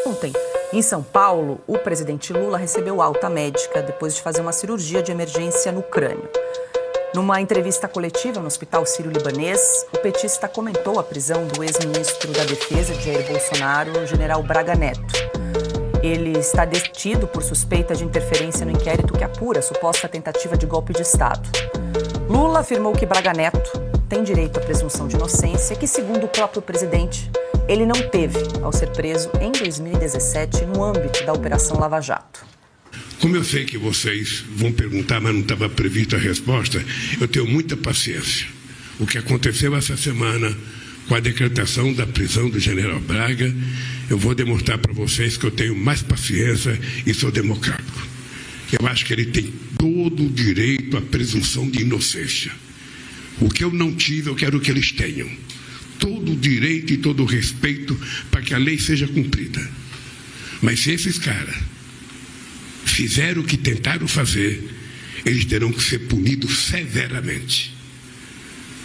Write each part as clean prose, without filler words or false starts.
Ontem, em São Paulo, o presidente Lula recebeu alta médica depois de fazer uma cirurgia de emergência no crânio. Numa entrevista coletiva no Hospital Sírio-Libanês, o petista comentou a prisão do ex-ministro da Defesa de Jair Bolsonaro, o general Braga Neto. Ele está detido por suspeita de interferência no inquérito que apura a suposta tentativa de golpe de Estado. Lula afirmou que Braga Neto tem direito à presunção de inocência e que, segundo o próprio presidente, ele não teve ao ser preso em 2017 no âmbito da Operação Lava Jato. Como eu sei que vocês vão perguntar, mas não estava prevista a resposta, eu tenho muita paciência. O que aconteceu essa semana com a decretação da prisão do general Braga, eu vou demonstrar para vocês que eu tenho mais paciência e sou democrático. Eu acho que ele tem todo o direito à presunção de inocência. O que eu não tive, eu quero que eles tenham. Todo o direito e todo o respeito para que a lei seja cumprida. Mas se esses caras fizeram o que tentaram fazer, eles terão que ser punidos severamente.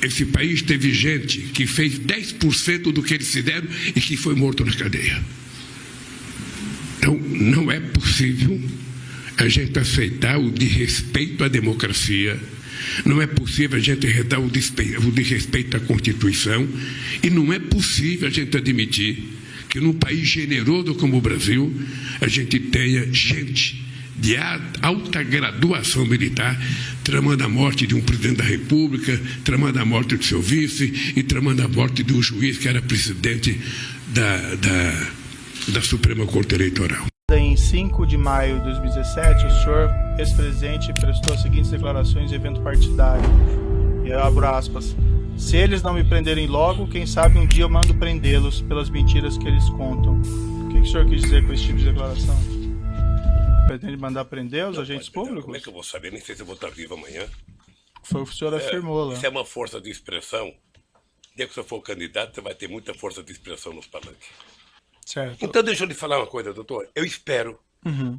Esse país teve gente que fez 10% do que eles fizeram e que foi morto na cadeia. Então, não é possível a gente aceitar o desrespeito à democracia, não é possível a gente aceitar o desrespeito à Constituição e não é possível a gente admitir que num país generoso como o Brasil, a gente tenha gente de alta graduação militar tramando a morte de um presidente da República, tramando a morte do seu vice e tramando a morte de um juiz que era presidente da Suprema Corte Eleitoral. Em 5 de maio de 2017, o senhor, ex-presidente, prestou as seguintes declarações em evento partidário. E eu abro aspas. Se eles não me prenderem logo, quem sabe um dia eu mando prendê-los pelas mentiras que eles contam. O que o senhor quis dizer com esse tipo de declaração? Pretende mandar prender os agentes públicos? Como é que eu vou saber? Nem sei se eu vou estar vivo amanhã. Foi o que o senhor afirmou lá. Isso é uma força de expressão. Dia que você for candidato, você vai ter muita força de expressão nos palanques. Certo. Então deixa eu lhe falar uma coisa, doutor. Eu espero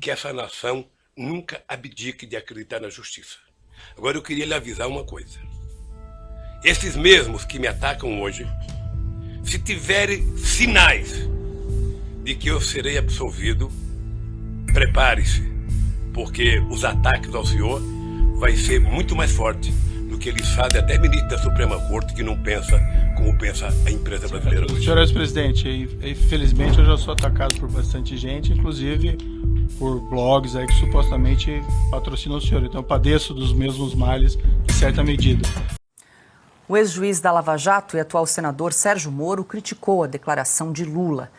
que essa nação nunca abdique de acreditar na justiça. Agora eu queria lhe avisar uma coisa. Esses mesmos que me atacam hoje, se tiverem sinais de que eu serei absolvido, prepare-se, porque os ataques ao senhor vai ser muito mais forte do que eles fazem até ministro da Suprema Corte que não pensa como pensa a imprensa brasileira hoje. Senhor ex-presidente, infelizmente eu já sou atacado por bastante gente, inclusive por blogs aí que supostamente patrocinam o senhor. Então eu padeço dos mesmos males em certa medida. O ex-juiz da Lava Jato e atual senador Sérgio Moro criticou a declaração de Lula.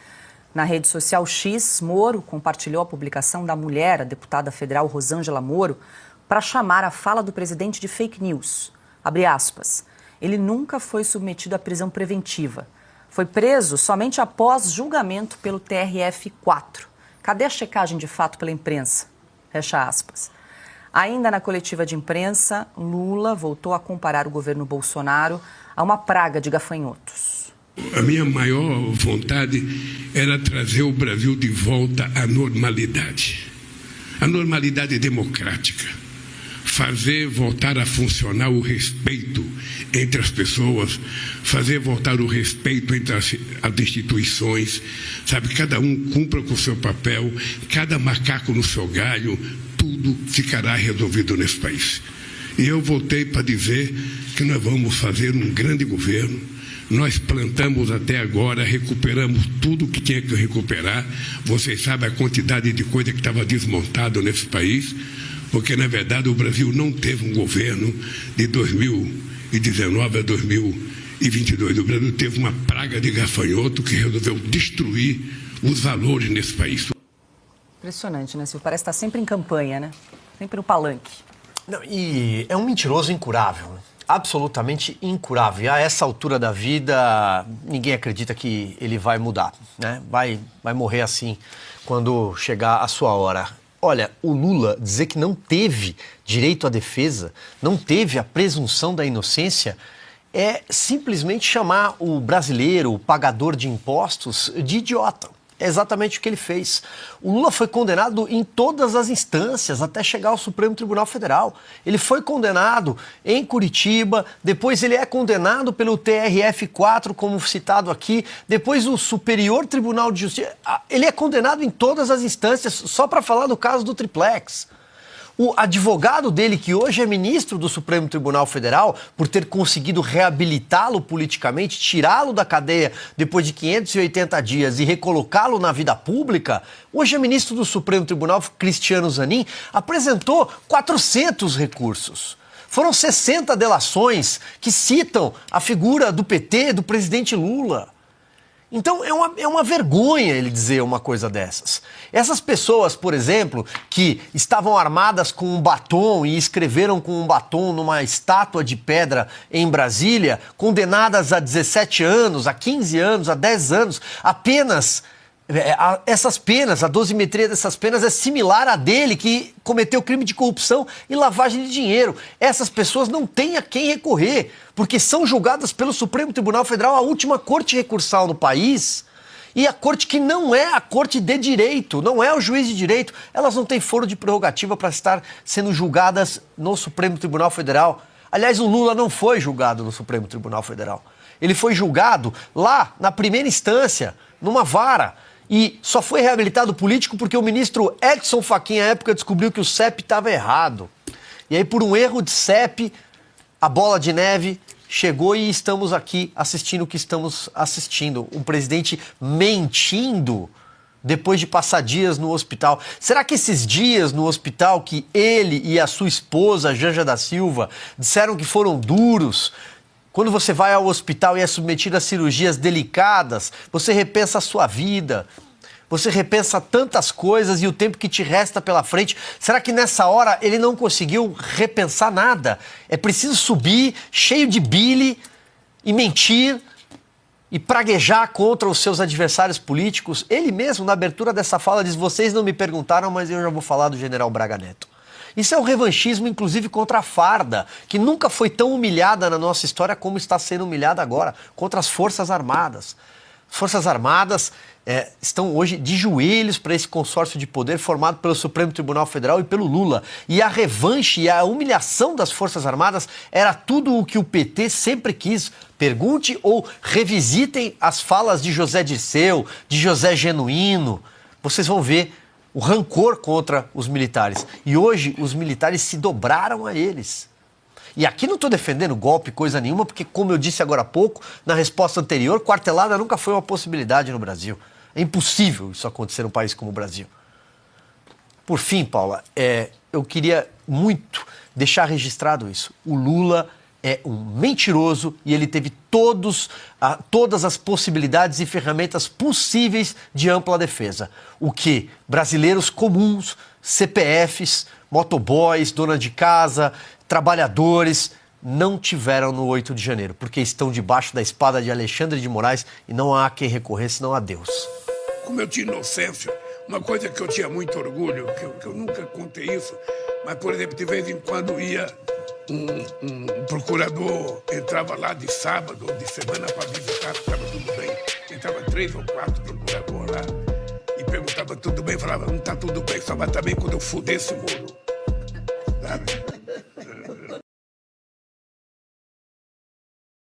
Na rede social X, Moro compartilhou a publicação da mulher, a deputada federal Rosângela Moro, para chamar a fala do presidente de fake news. Abre aspas. Ele nunca foi submetido à prisão preventiva. Foi preso somente após julgamento pelo TRF4. Cadê a checagem de fato pela imprensa? Fecha aspas. Ainda na coletiva de imprensa, Lula voltou a comparar o governo Bolsonaro a uma praga de gafanhotos. A minha maior vontade era trazer o Brasil de volta à normalidade. A normalidade democrática. Fazer voltar a funcionar o respeito entre as pessoas, fazer voltar o respeito entre as instituições, sabe? Cada um cumpra com o seu papel, cada macaco no seu galho, tudo ficará resolvido nesse país. E eu voltei para dizer que nós vamos fazer um grande governo. Nós plantamos até agora, recuperamos tudo que tinha que recuperar. Vocês sabem a quantidade de coisa que estava desmontado nesse país, porque, na verdade, o Brasil não teve um governo de 2019 a 2022. O Brasil teve uma praga de gafanhoto que resolveu destruir os valores nesse país. Impressionante, né, Silvio? Parece estar sempre em campanha, né? Sempre no palanque. Não, e é um mentiroso incurável, né? Absolutamente incurável. E a essa altura da vida, ninguém acredita que ele vai mudar, né? Vai morrer assim quando chegar a sua hora. Olha, o Lula dizer que não teve direito à defesa, não teve a presunção da inocência, é simplesmente chamar o brasileiro, o pagador de impostos, de idiota. É exatamente o que ele fez. O Lula foi condenado em todas as instâncias até chegar ao Supremo Tribunal Federal. Ele foi condenado em Curitiba, depois ele é condenado pelo TRF4, como citado aqui, depois o Superior Tribunal de Justiça. Ele é condenado em todas as instâncias, só para falar do caso do Triplex. O advogado dele, que hoje é ministro do Supremo Tribunal Federal, por ter conseguido reabilitá-lo politicamente, tirá-lo da cadeia depois de 580 dias e recolocá-lo na vida pública, hoje é ministro do Supremo Tribunal, Cristiano Zanin, apresentou 400 recursos. Foram 60 delações que citam a figura do PT, do presidente Lula. Então é uma vergonha ele dizer uma coisa dessas. Essas pessoas, por exemplo, que estavam armadas com um batom e escreveram com um batom numa estátua de pedra em Brasília, condenadas a 17 anos, a 15 anos, a 10 anos, apenas... essas penas, a dosimetria dessas penas é similar à dele, que cometeu crime de corrupção e lavagem de dinheiro. Essas pessoas não têm a quem recorrer, porque são julgadas pelo Supremo Tribunal Federal, a última corte recursal no país, e a corte que não é a corte de direito, não é o juiz de direito. Elas não têm foro de prerrogativa para estar sendo julgadas no Supremo Tribunal Federal. Aliás, o Lula não foi julgado no Supremo Tribunal Federal. Ele foi julgado lá, na primeira instância, numa vara. E só foi reabilitado político porque o ministro Edson Fachin, à época, descobriu que o CEP estava errado. E aí, por um erro de CEP, a bola de neve chegou e estamos aqui assistindo o que estamos assistindo. Um presidente mentindo depois de passar dias no hospital. Será que esses dias no hospital que ele e a sua esposa, Janja da Silva, disseram que foram duros... Quando você vai ao hospital e é submetido a cirurgias delicadas, você repensa a sua vida, você repensa tantas coisas e o tempo que te resta pela frente. Será que nessa hora ele não conseguiu repensar nada? É preciso subir cheio de bile e mentir e praguejar contra os seus adversários políticos? Ele mesmo, na abertura dessa fala, diz: vocês não me perguntaram, mas eu já vou falar do general Braga Neto. Isso é um revanchismo, inclusive, contra a farda, que nunca foi tão humilhada na nossa história como está sendo humilhada agora, contra as Forças Armadas. As Forças Armadas estão hoje de joelhos para esse consórcio de poder formado pelo Supremo Tribunal Federal e pelo Lula. E a revanche e a humilhação das Forças Armadas era tudo o que o PT sempre quis. Pergunte ou revisitem as falas de José Dirceu, de José Genuíno. Vocês vão ver o rancor contra os militares. E hoje os militares se dobraram a eles. E aqui não estou defendendo golpe, coisa nenhuma, porque, como eu disse agora há pouco, na resposta anterior, quartelada nunca foi uma possibilidade no Brasil. É impossível isso acontecer num país como o Brasil. Por fim, Paula, eu queria muito deixar registrado isso. O Lula é um mentiroso e ele teve todas as possibilidades e ferramentas possíveis de ampla defesa. O que brasileiros comuns, CPFs, motoboys, dona de casa, trabalhadores não tiveram no 8 de janeiro, porque estão debaixo da espada de Alexandre de Moraes e não há quem recorrer senão a Deus. Como eu tinha inocência, uma coisa que eu tinha muito orgulho, que eu nunca contei isso, mas, por exemplo, de vez em quando ia um procurador, entrava lá de sábado ou de semana para visitar, estava tudo bem. Entrava 3 ou 4 procuradores lá e perguntava tudo bem, falava, não está tudo bem, só vai estar bem quando eu fuder esse muro. Sabe?